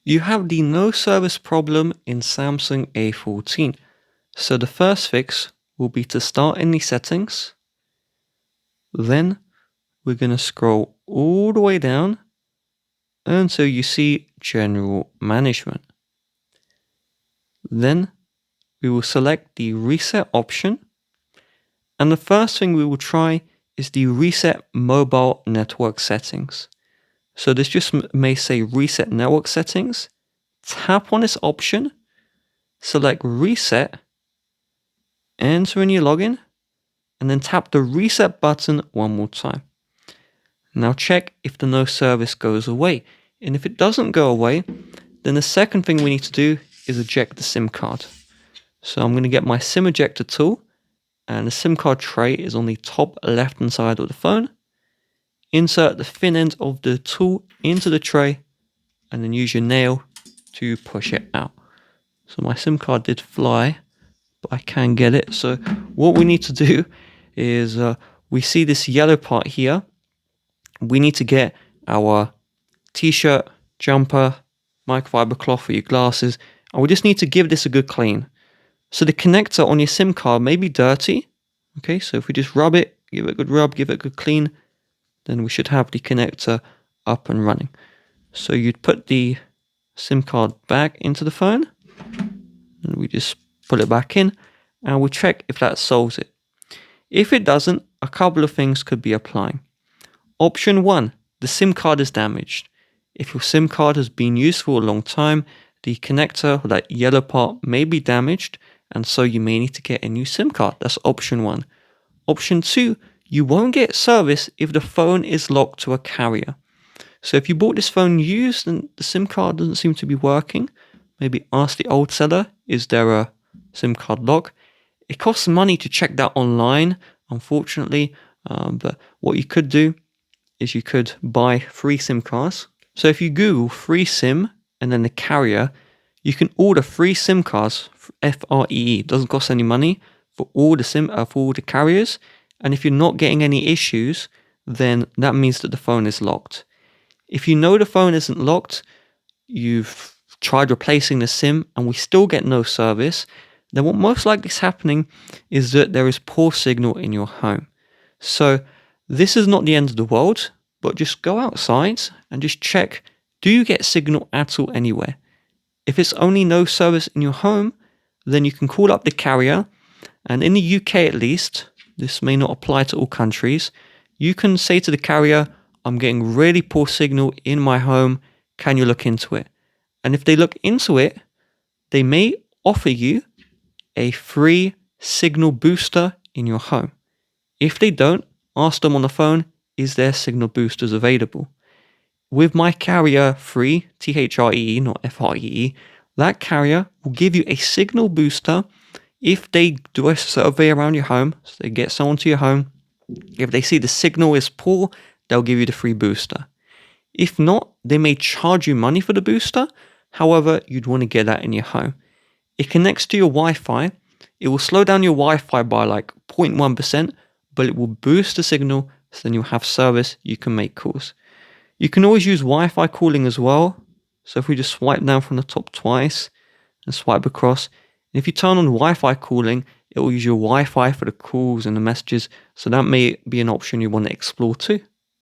You have the no service problem in Samsung A14. So the first fix will be to start in the settings. Then we're going to scroll all the way down until you see general management. Then we will select the reset option. And the first thing we will try is the reset mobile network settings. So this just may say reset network settings. Tap on this option, select reset, enter in your login, and then tap the reset button one more time. Now check if the no service goes away. And if it doesn't go away, then the second thing we need to do is eject the SIM card. So I'm going to get my SIM ejector tool, and the SIM card tray is on the top left hand side of the phone. Insert the thin end of the tool into the tray and then use your nail to push it out. So my SIM card did fly, but I can get it. So what we need to do is we see this yellow part here. We need to get our t-shirt, jumper, microfiber cloth for your glasses, and we just need to give this a good clean. So the connector on your SIM card may be dirty. Okay, so if we just rub it, give it a good rub, give it a good clean, then we should have the connector up and running. So you'd put the SIM card back into the phone, and we just put it back in, and we check if that solves it. If it doesn't, a couple of things could be applying. Option 1, the SIM card is damaged. If your SIM card has been used for a long time, the connector, or that yellow part, may be damaged, and so you may need to get a new SIM card. That's option 1. Option 2, you won't get service if the phone is locked to a carrier. So if you bought this phone used and the SIM card doesn't seem to be working, maybe ask the old seller, is there a SIM card lock? It costs money to check that online, unfortunately, but what you could do is you could buy free SIM cards. So if you Google free SIM and then the carrier, you can order free SIM cards, FREE. It doesn't cost any money for all the carriers. And if you're not getting any issues, then that means that the phone is locked. If you know the phone isn't locked, you've tried replacing the SIM and we still get no service, then what most likely is happening is that there is poor signal in your home. So this is not the end of the world, but just go outside and just check, do you get signal at all anywhere? If it's only no service in your home, then you can call up the carrier, and in the UK at least, this may not apply to all countries, you can say to the carrier, I'm getting really poor signal in my home, can you look into it? And if they look into it, they may offer you a free signal booster in your home. If they don't, ask them on the phone, is there signal boosters available? With my carrier free, THREE, not FREE, that carrier will give you a signal booster if they do a survey around your home, so they get someone to your home. If they see the signal is poor, they'll give you the free booster. If not, they may charge you money for the booster. However, you'd want to get that in your home. It connects to your Wi-Fi. It will slow down your Wi-Fi by like 0.1%, but it will boost the signal, so then you'll have service, you can make calls. You can always use Wi-Fi calling as well. So if we just swipe down from the top twice and swipe across, and if you turn on Wi-Fi calling, it will use your Wi-Fi for the calls and the messages. So that may be an option you want to explore too.